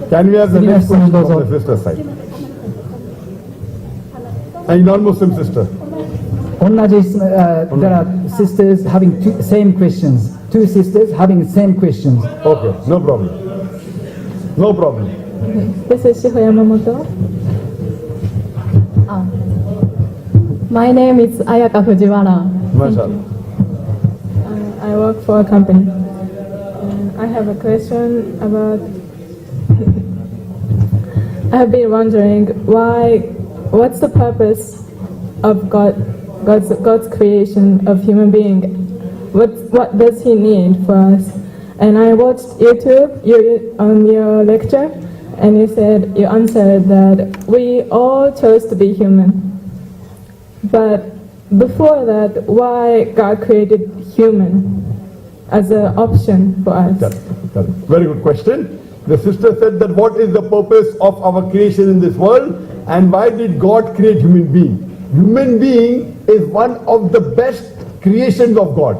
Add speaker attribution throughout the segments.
Speaker 1: Can we have the next question from the sister side? A non-Muslim sister.
Speaker 2: There are sisters having same questions. Two sisters having same questions.
Speaker 1: Okay, no problem. No problem.
Speaker 3: This is Shiho Yamamoto. My name is Ayaka Fujiwara.
Speaker 1: MashaAllah.
Speaker 3: I work for a company. I have a question about. I have been wondering what's the purpose of God's creation of human being? What does He need for us? And I watched YouTube on your lecture, and you answered that we all chose to be human. But before that, why God created human as an option for us?
Speaker 1: Very good question. The sister said that what is the purpose of our creation in this world, and why did God create human being? Human being is one of the best creations of God.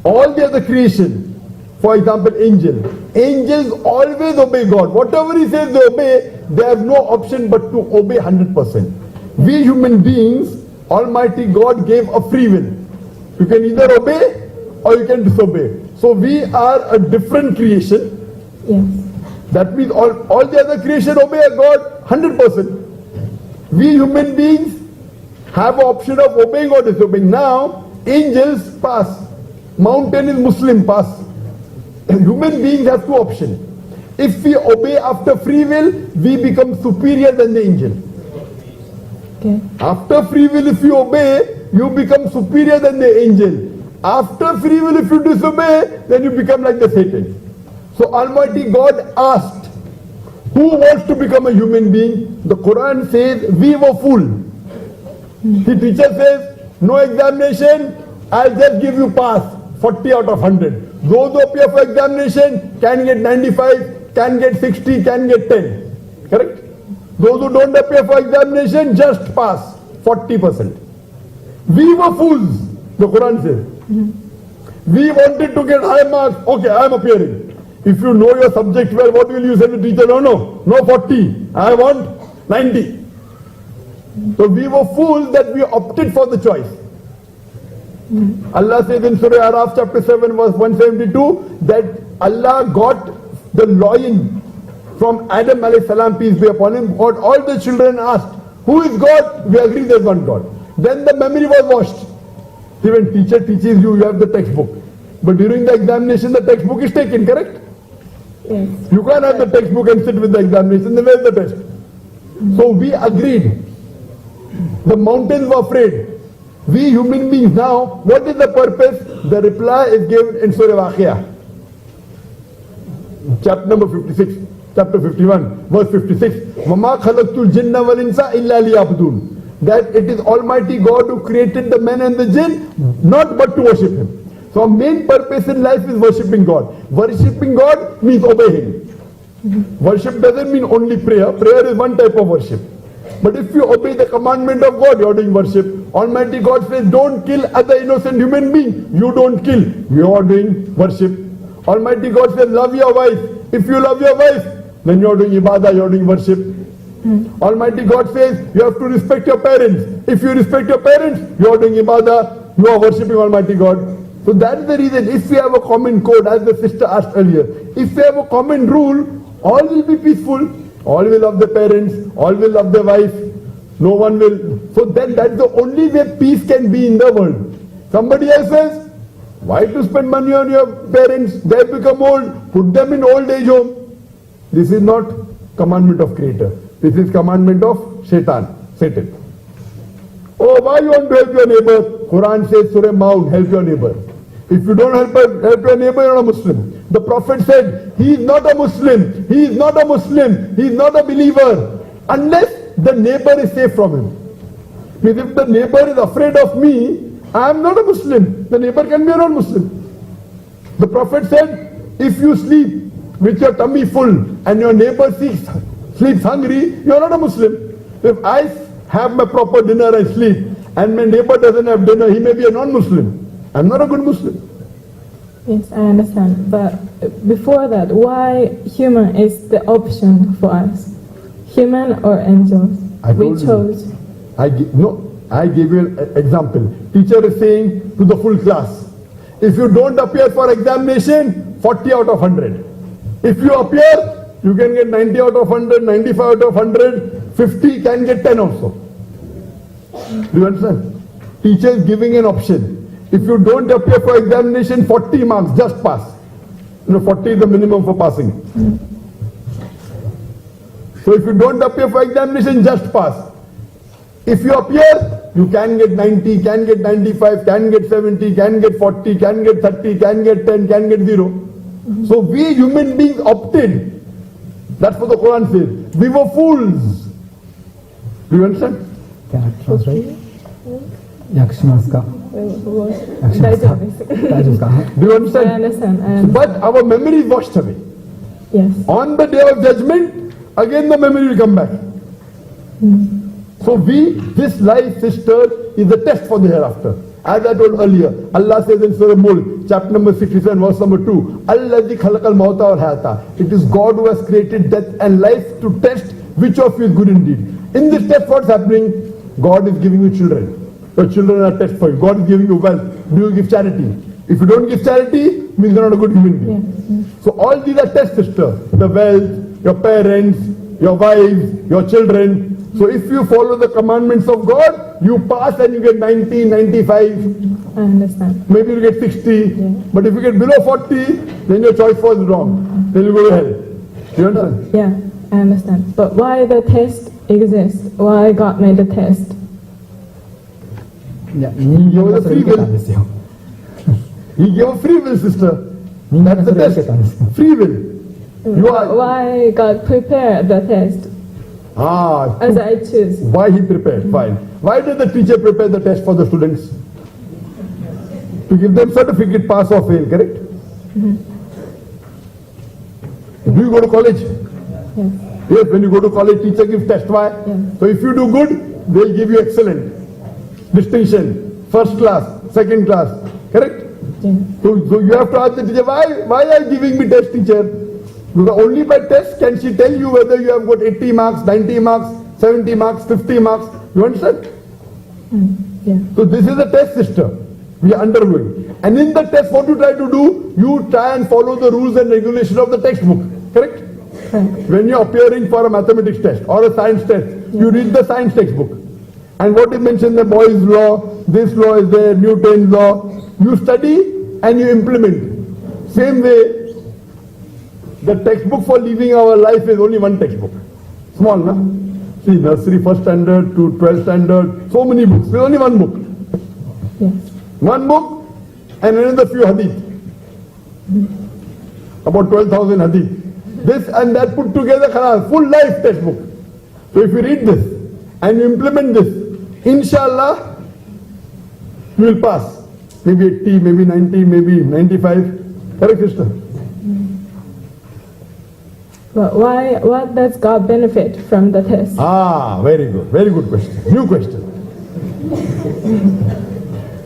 Speaker 1: All the other creation, for example, angels always obey God. Whatever He says they obey, they have no option but to obey 100%. We human beings, Almighty God gave a free will. You can either obey or you can disobey. So we are a different creation.
Speaker 3: Yes.
Speaker 1: That means all the other creation obey God 100%. We human beings have an option of obeying or disobeying. Now, angels pass. Mountain is Muslim, pass. Human beings have two options. If we obey after free will, we become superior than the angel.
Speaker 3: Okay.
Speaker 1: After free will, if you obey, you become superior than the angel. After free will, if you disobey, then you become like the Satan. So Almighty God asked, who wants to become a human being? The Quran says, we were fooled. The teacher says, no examination, I'll just give you pass, 40 out of 100. Those who appear for examination can get 95, can get 60, can get 10. Correct? Those who don't appear for examination, just pass, 40%. We were fools, the Quran says. We wanted to get high marks, okay, I am appearing. If you know your subject well, what will you say to the teacher? No 40, I want 90. So we were fools that we opted for the choice. Allah says in Surah Araf chapter 7 verse 172 that Allah got the loin from Adam alayhi salam, peace be upon him. All the children asked, who is God? We agree there's one God. Then the memory was washed. See, when teacher teaches you, you have the textbook. But during the examination, the textbook is taken, correct?
Speaker 3: Yes.
Speaker 1: You can't have the textbook and sit with the examination, then where's the test? So we agreed. The mountains were afraid. We human beings now, what is the purpose? The reply is given in Surah Waqiyah. Chapter number 56, chapter 51, verse 56. وَمَا خَلَقْتُ الْجِنَّ وَالْإِنسَ إِلَّا لِيَعْبُدُونَ. That it is Almighty God who created the man and the jinn, not but to worship Him. So our main purpose in life is worshipping God. Worshipping God means obeying Him. Worship doesn't mean only prayer. Prayer is one type of worship. But if you obey the commandment of God, you are doing worship. Almighty God says, don't kill other innocent human being. You don't kill. You are doing worship. Almighty God says, love your wife. If you love your wife, then you are doing ibadah, you are doing worship. Almighty God says, you have to respect your parents. If you respect your parents, you are doing ibadah, you are worshipping Almighty God. So that is the reason, if we have a common code, as the sister asked earlier, if we have a common rule, all will be peaceful. All will love their parents, all will love their wife, no one will. So then that's the only way peace can be in the world. Somebody else says, why to spend money on your parents? They become old, put them in old age home. This is not commandment of Creator. This is commandment of Satan. Oh, why you want to help your neighbor? Quran says, Surah Maun, help your neighbor. If you don't help your neighbor, you're not a Muslim. The Prophet said, he is not a Muslim, he is not a Muslim, he is not a believer, unless the neighbor is safe from him. Because if the neighbor is afraid of me, I am not a Muslim. The neighbor can be a non-Muslim. The Prophet said, if you sleep with your tummy full and your neighbor sleeps hungry, you are not a Muslim. If I have my proper dinner and sleep, and my neighbor doesn't have dinner, he may be a non-Muslim. I am not a good Muslim.
Speaker 3: Yes, I understand. But before that, why human is the option for us? Human or angels?
Speaker 1: I
Speaker 3: We
Speaker 1: told you.
Speaker 3: chose.
Speaker 1: I gave you an example. Teacher is saying to the full class, if you don't appear for examination, 40 out of 100. If you appear, you can get 90 out of 100, 95 out of 100, 50 can get 10 also. Do you understand? Teacher is giving an option. If you don't appear for examination, 40 marks, just pass. 40 is the minimum for passing. So if you don't appear for examination, just pass. If you appear, you can get 90, can get 95, can get 70, can get 40, can get 30, can get 10, can get 0. So we human beings opted. That's what the Quran says. We were fools. Do you understand?
Speaker 2: Can I translate? 訳しますか？
Speaker 3: 大丈夫です。
Speaker 2: 大丈夫ですか？
Speaker 1: Do you
Speaker 3: I
Speaker 1: understand?
Speaker 3: understand. I understand.
Speaker 1: But our memory is washed away.
Speaker 3: Yes.
Speaker 1: On the day of judgment, again the memory will come back. So this life, sister, is a test for the hereafter. As I told earlier, Allah says in Surah Mulk, chapter number 67, verse number 2, Alladhi khalaqal mauta wal hayata. It is God who has created death and life to test which of you is good indeed. In this test, what's happening? God is giving you children. Your children are test for you. God is giving you wealth. Do you give charity? If you don't give charity, means you're not a good human being. So all these are tests, sister. The wealth, your parents, your wives, your children. So if you follow the commandments of God, you pass and you get 90, 95,
Speaker 3: I understand.
Speaker 1: maybe you get 60. But if you get below 40, then your choice was wrong. Then you go to hell. You understand?
Speaker 3: Yeah, I understand. But why the test exists? Why God made the test?
Speaker 2: いや、人間がそれを受けたんですよ。
Speaker 1: He gave a free will, sister.
Speaker 2: 人間
Speaker 1: That's
Speaker 2: が
Speaker 1: the
Speaker 2: それを受け
Speaker 1: test.
Speaker 2: たんですよ。
Speaker 1: Free will. You are.
Speaker 3: Why God prepared the test
Speaker 1: Ah,
Speaker 3: as I choose?
Speaker 1: why he prepared? Fine. Why did the teacher prepare the test for the students? To give them certificate, pass or fail, correct? Do you go to college?
Speaker 3: Yes.
Speaker 1: Yes, when you go to college, teacher gives test. Why?
Speaker 3: Yeah.
Speaker 1: So if you do good, they'll give you excellent, distinction, first class, second class, correct?
Speaker 3: Yeah.
Speaker 1: So you have to ask the teacher, why are you giving me test, teacher? Because only by test can she tell you whether you have got 80 marks, 90 marks, 70 marks, 50 marks. You understand?
Speaker 3: Yeah.
Speaker 1: So this is a test, sister. We are undergoing. And in the test, what you try to do? You try and follow the rules and regulations of the textbook. Correct?
Speaker 3: Correct.
Speaker 1: When you are appearing for a mathematics test or a science test, you read the science textbook. And what is mentioned, the Boyle's law, this law is there, Newton's law. You study and you implement. Same way, the textbook for living our life is only one textbook. Small, no? See, nursery, first standard to 12th standard, so many books. There's only one book.
Speaker 3: Yes.
Speaker 1: One book and another few hadith. About 12,000 hadith. This and that put together, full life textbook. So if you read this and you implement this, inshallah, you will pass. Maybe 80, maybe 90, maybe 95. Correct, sister?
Speaker 3: But why? What does God benefit from the test?
Speaker 1: Ah, very good. Very good question. New question.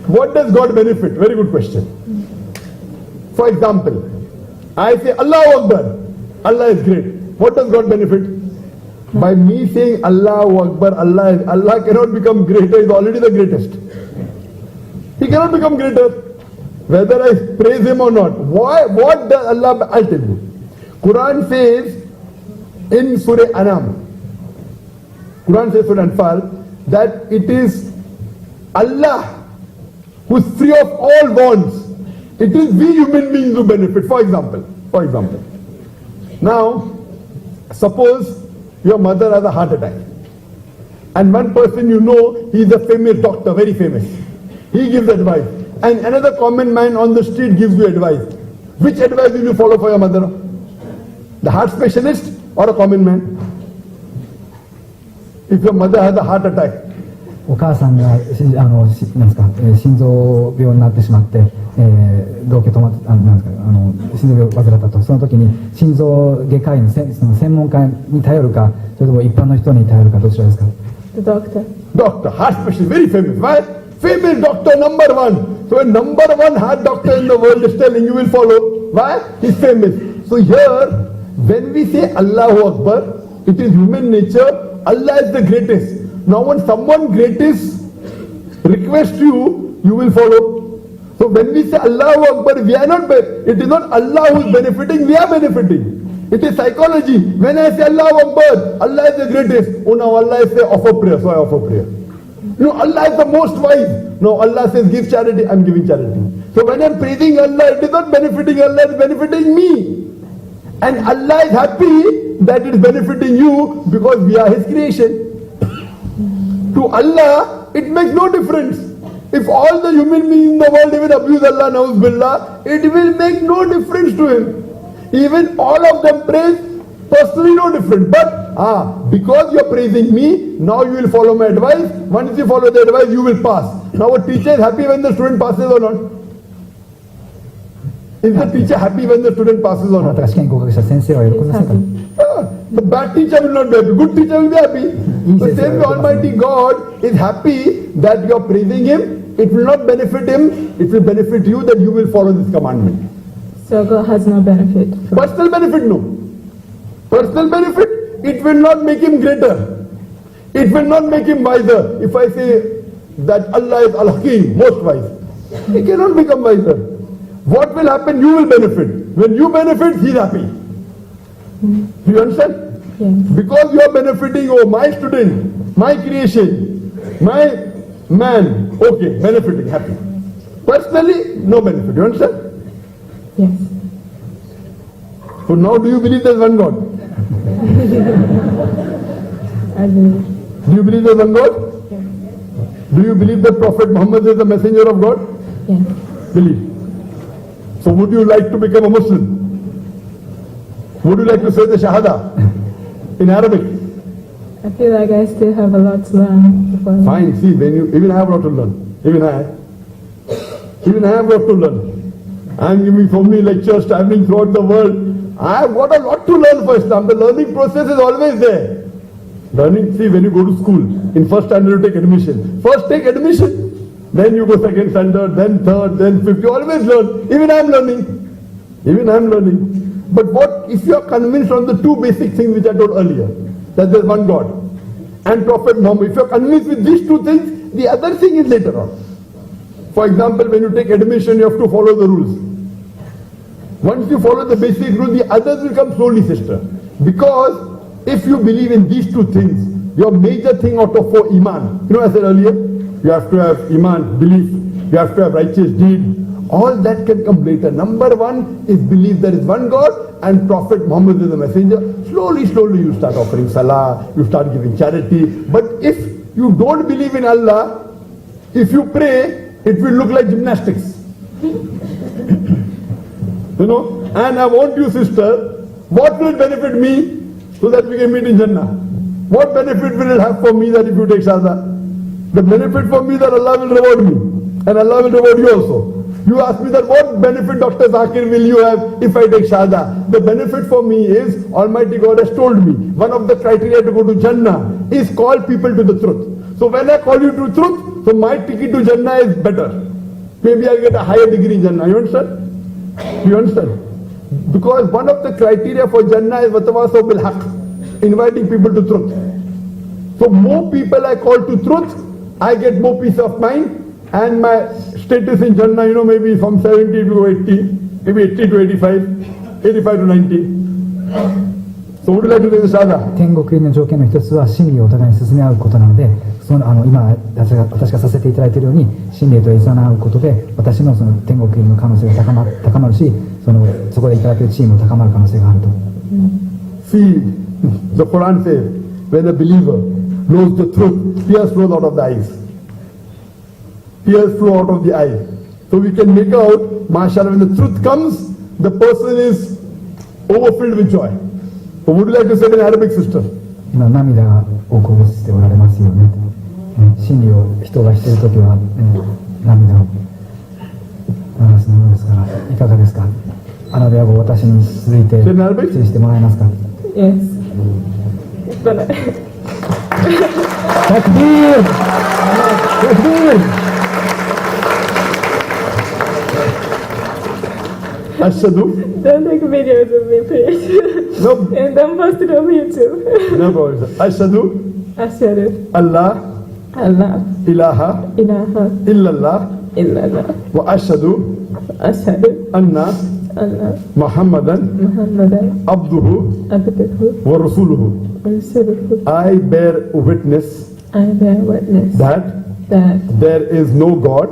Speaker 1: What does God benefit? Very good question. For example, I say Allahu Akbar. Allah is great. What does God benefit? By me saying Allahu Akbar, Allah cannot become greater, is already the greatest. He cannot become greater. Whether I praise him or not. Why? What does Allah? I'll tell you. Quran says in Surah Anam, Quran says Surah Anfal, that it is Allah who is free of all bonds. It is we human beings who benefit. For example, now, suppose your mother has a heart attack, and one person you know, he is a famous doctor, very famous. He gives advice, and another common man on the street gives you advice. Which advice will you follow for your mother? The heart specialist or a common man? If your mother has a heart attack,
Speaker 2: お母さんがなんですか、心臓病になってしまって、動悸止まってなんですか、心臓病を患ったと、その時に心臓外科医のその専門家に頼るか、それとも一般の人に頼るか、どちらですか？
Speaker 3: The doctor.
Speaker 1: Doctor, heart specialist, very famous. Why? Famous doctor number one. So a number one heart doctor in the world is telling you will follow. Why? He's famous. So here, when we say Allahu Akbar, it is human nature. Allah is the greatest. Now when someone greatest requests you, you will follow. So when we say Allahu Akbar, we are not, it is not Allah who is benefiting, we are benefiting. It is psychology. When I say Allahu Akbar, Allah is the greatest. Oh now Allah is say offer prayer, so I offer prayer. No, Allah is the most wise. No, Allah says give charity, I am giving charity. So when I am praising Allah, it is not benefiting Allah, it is benefiting me. And Allah is happy that it is benefiting you because we are His creation. To Allah, it makes no difference. If all the human beings in the world even abuse Allah, na'uz billah, it will make no difference to Him. Even all of them praise, personally no different. But because you are praising me, now you will follow my advice. Once you follow the advice, you will pass. Now a teacher is happy when the student passes or not? Is the teacher happy when the student passes or
Speaker 2: あな
Speaker 1: not?
Speaker 2: たが試験合格した先生は喜びませんか？
Speaker 1: The bad teacher will not be happy. Good teacher will be happy. The same way Almighty God is happy that you are praising Him. It will not benefit Him. It will benefit you that you will follow this commandment.
Speaker 3: So God has no benefit.
Speaker 1: Personal benefit, no. Personal benefit, it will not make Him greater. It will not make Him wiser. If I say that Allah is Al-Hakim, most wise, He cannot become wiser. What will happen? You will benefit. When you benefit, He is happy. Do you understand?
Speaker 3: Yes.
Speaker 1: Because you are benefiting, oh, my student, my creation, my man, okay, benefiting, happy. Personally, no benefit. You understand?
Speaker 3: Yes.
Speaker 1: So now do you believe there is one God?
Speaker 3: I believe.
Speaker 1: Do you believe there is one God?
Speaker 3: Yes.
Speaker 1: Do you believe that Prophet Muhammad is the messenger of God?
Speaker 3: Yes.
Speaker 1: Believe. So would you like to become a Muslim? Would you like to say the Shahada in Arabic?
Speaker 3: I feel like I still have a lot to learn before.
Speaker 1: Fine, see, when you, even I have a lot to learn. Even I have a lot to learn. I am giving so many lectures, traveling throughout the world. I have got a lot to learn for Islam. The learning process is always there. Learning, see, when you go to school, in first standard you take admission. First take admission, then you go second standard, then third, then fifth. You always learn. Even I am learning. Even I am learning. But what if you are convinced on the two basic things which I told earlier, that there is one God and Prophet Muhammad, if you are convinced with these two things, the other thing is later on. For example, when you take admission, you have to follow the rules. Once you follow the basic rules, the others will come slowly, sister. Because if you believe in these two things, your major thing out of four, Iman. You know, I said earlier, you have to have Iman, belief. You have to have righteous deed. All that can come later. Number one is believe there is one God and Prophet Muhammad is the messenger. Slowly, slowly you start offering salah, you start giving charity. But if you don't believe in Allah, if you pray, it will look like gymnastics. You know, and I want you, sister, what will benefit me so that we can meet in Jannah? What benefit will it have for me that if you take Shahada? The benefit for me that Allah will reward me and Allah will reward you also. You ask me that what benefit, Dr. Zakir, will you have if I take Shahada? The benefit for me is Almighty God has told me one of the criteria to go to Jannah is call people to the truth. So when I call you to truth, so my ticket to Jannah is better. Maybe I get a higher degree in Jannah. You understand? You understand? Because one of the criteria for Jannah is Watawasaw bil Haqq, inviting people to truth. So more people I call to truth, I get more peace of mind and my status in Jannah, you know, maybe from 70 to 80, maybe 80 to 85, 85 to 90. So would you like to take the Shahada?
Speaker 2: 天国入りの条件の一つは真理をお互いに進め合うことなので、今私がさせていただいているように真理といざなうことで私のその天国入りの可能性が高まるし、そこでいただける地位も高まる可能性があると。
Speaker 1: See, the Quran says, when a believer knows the truth, tears flow out of the eyes. Tears flow out of the eyes. So we can make out, mashallah, when the truth comes, the person is overfilled with joy. So would you like to say it in Arabic, sister?
Speaker 2: 今涙がをこぼしておられますよね。真理を人がしているときは、涙を流すものですから、いかがですか。アラビア語を私に続いて指示してもらえますか。
Speaker 3: Yes. But
Speaker 2: Takbir! Takbir!
Speaker 1: Ashhadu.
Speaker 3: Don't take videos of me, please.
Speaker 1: No,
Speaker 3: And don't post it on YouTube.
Speaker 1: no problem. Ashhadu
Speaker 3: Ashhadu
Speaker 1: Allah
Speaker 3: Allah
Speaker 1: ilaha
Speaker 3: ilaha
Speaker 1: illallah
Speaker 3: illallah
Speaker 1: wa ashhadu
Speaker 3: ashhadu
Speaker 1: anna
Speaker 3: Allah
Speaker 1: Muhammadan
Speaker 3: Muhammadan
Speaker 1: abduhu
Speaker 3: abduhu
Speaker 1: wa rasuluhu.
Speaker 3: wa rasuluhu.
Speaker 1: I bear witness
Speaker 3: I bear witness
Speaker 1: that
Speaker 3: that
Speaker 1: there is no God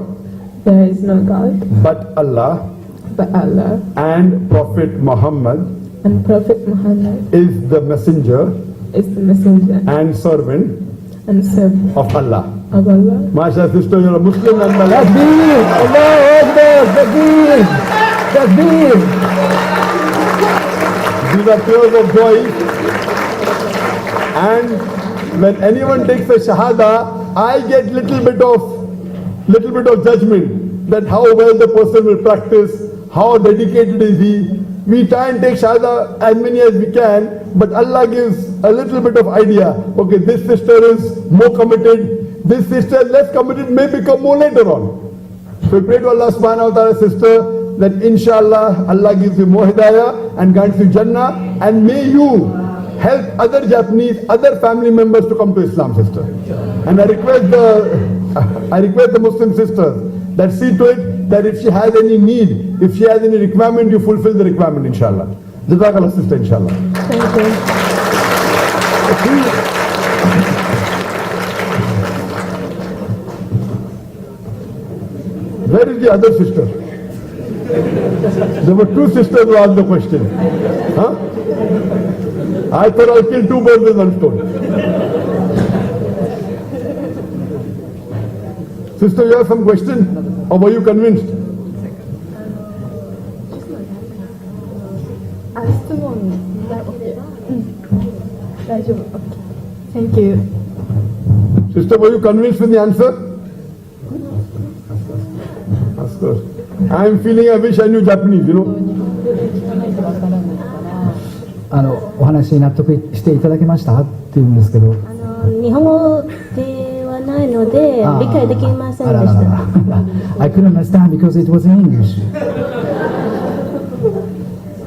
Speaker 3: there is no God
Speaker 1: but Allah,
Speaker 3: but Allah,
Speaker 1: and Prophet Muhammad
Speaker 3: and Prophet Muhammad
Speaker 1: is the messenger
Speaker 3: is the messenger
Speaker 1: and servant
Speaker 3: and servant
Speaker 1: of Allah.
Speaker 3: of Allah.
Speaker 1: Masha sister, you're a Muslim and Malay.
Speaker 2: Takbir! Allahu Akbar! Takbir! Takbir!
Speaker 1: These are tears of joy. And when anyone takes a shahada, I get little bit of judgment that how well the person will practice, how dedicated is he. We try and take shahada as many as we can, but Allah gives a little bit of idea. Okay, this sister is more committed, this sister less committed, may become more later on. So we pray to Allah subhanahu wa ta'ala, sister, that inshallah Allah gives you more hidayah and grants you Jannah, and may you help other Japanese, other family members to come to Islam, sister. And I request the Muslim sisters that see to it that if she has any need, if she has any requirement, you fulfill the requirement, inshallah. Jazakallah, sister, inshallah.
Speaker 3: Thank you.
Speaker 1: Where is the other sister? There were two sisters who asked the question. Huh? I thought I'll kill two birds with one stone. Sister, you have some question? Or were you convinced?
Speaker 3: 質問大丈夫。Thank you.
Speaker 1: Sister, were you convinced with the answer? Of course. I am feeling I wish I knew Japanese, you know.
Speaker 2: お話に納得していただけましたっていうんですけど、
Speaker 4: 日本語ではないので理解できませんでした
Speaker 2: I couldn't understand because it was in English.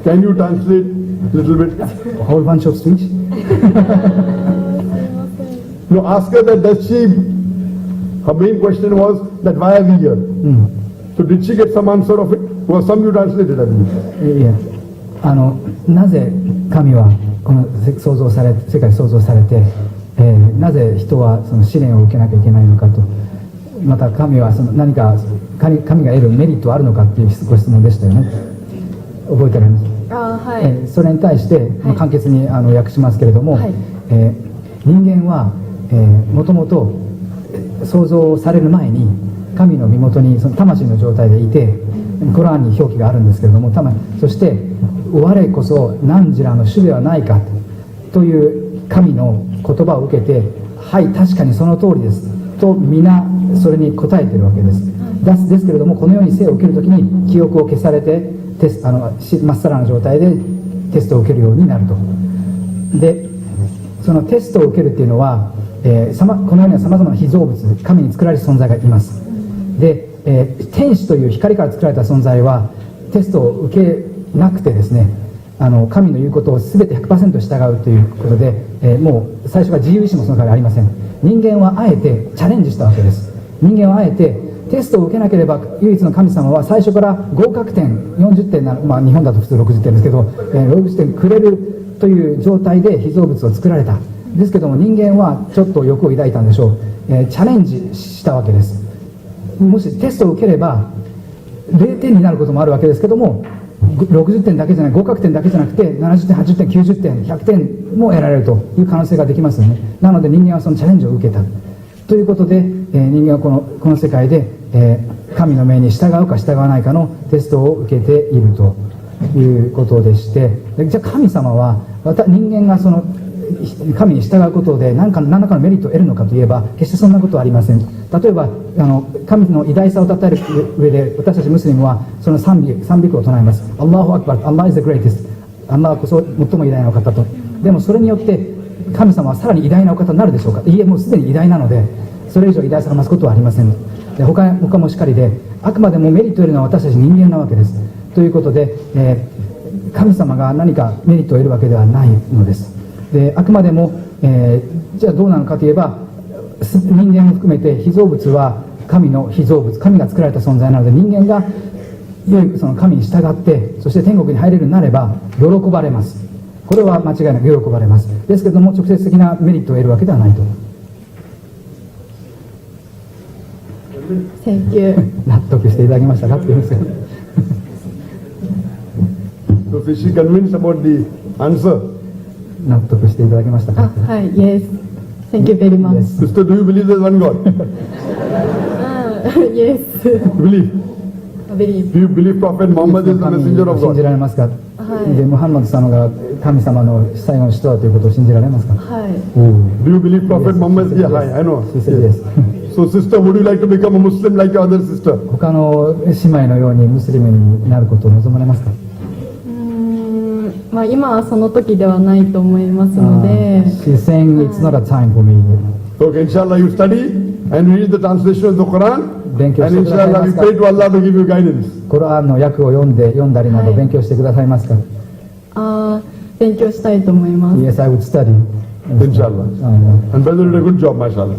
Speaker 1: Can you translate a little bit?
Speaker 2: A whole bunch of speech.
Speaker 1: No, ask her that does she, her main question was that why are we here? So did she get some answer of it? Well, some you translated, I believe.
Speaker 2: いや、なぜ神はこの世界創造されて、なぜ人はその試練を受けなきゃいけないのかと、また神はその何か神が得るメリットはあるのかっていうご質問でしたよね。覚えておられます。
Speaker 3: はい。
Speaker 2: それに対して、簡潔に訳しますけれども、人間はもともと創造される前に神の身元にその魂の状態でいて、コラーンに表記があるんですけれども、そして我こそ汝らの主ではないかという神の言葉を受けて、はい確かにその通りですと皆それに答えているわけです。ですけれども、このように生を受けるときに記憶を消されてまっさらな状態でテストを受けるようになると。でそのテストを受けるっていうのは、この世にはさまざまな被造物、神に作られた存在がいます。で、天使という光から作られた存在はテストを受けなくてですね、神の言うことを全て 100% 従うということで、もう最初から自由意志もその中でありません。人間はあえてチャレンジしたわけです。人間はあえてテストを受けなければ、唯一の神様は最初から合格点40点なの、日本だと普通60点ですけど、60点くれるという状態で被造物を作られた。ですけども人間はちょっと欲を抱いたんでしょう。チャレンジしたわけです。もしテストを受ければ0点になることもあるわけですけども、60点だけじゃない、合格点だけじゃなくて70点、80点、90点、100点も得られるという可能性ができますよね。なので人間はそのチャレンジを受けたということで、人間はこの世界で、神の命に従うか従わないかのテストを受けているということでして、じゃあ神様は人間がその神に従うことで何らかのメリットを得るのかといえば、決してそんなことはありません。例えば神の偉大さを称える上で、私たちムスリムはその賛美句を唱えます。アッラーフアクバル、アッラー is the greatest、 アッラーこそ最も偉大なお方と。でもそれによって神様はさらに偉大なお方になるでしょうか。いいえ、もうすでに偉大なので、それ以上偉大さが増すことはありません。で他もしっかりで、あくまでもメリットを得るのは私たち人間なわけです。ということで、神様が何かメリットを得るわけではないのです。であくまでも、じゃあどうなのかといえば、人間も含めて被造物は神の被造物、神が作られた存在なので、人間が良いその神に従って、そして天国に入れるようになれば喜ばれます。これは間違いなく喜ばれます。ですけれども直接的なメリットを得るわけではないと。
Speaker 3: Thank you.
Speaker 2: 納得していただけましたかって言うんですよ。
Speaker 1: So is she convinced about the answer?
Speaker 2: 納得していただけましたか。
Speaker 3: はい、Yes. Thank you very much.
Speaker 2: Yes.
Speaker 1: Sister, do you believe there's one God?
Speaker 3: Yes.
Speaker 1: Believe.
Speaker 3: Believe.
Speaker 1: Do you believe Prophet Muhammad is the messenger of
Speaker 2: 信じ
Speaker 1: God?
Speaker 2: られますか。
Speaker 3: はい
Speaker 2: でムハンマド様が神様の最後の使徒だということを信じられますか。
Speaker 3: はい。
Speaker 1: Do you believe Prophet Muhammad? Yeah, I know.
Speaker 2: She said yes.
Speaker 1: So sister, would you like to become a Muslim like your other sister?
Speaker 2: 他の姉妹のようにムスリムになることを望まれますか。
Speaker 3: まあ今はその時ではないと思いますので、
Speaker 2: She's saying it's not a time for me.
Speaker 1: Okay, inshallah you study and read the translation of the Quran.
Speaker 2: 勉強
Speaker 1: And
Speaker 2: してください
Speaker 1: inshallah
Speaker 2: ま
Speaker 1: we
Speaker 2: すか。
Speaker 1: pray to Allah to give you guidance.
Speaker 2: コラーンの訳を読んだりなど勉強してくださいますか。
Speaker 3: 勉強したいと思います。
Speaker 2: Yes, I would study.
Speaker 1: Inshallah. And brother did a good job, mashallah.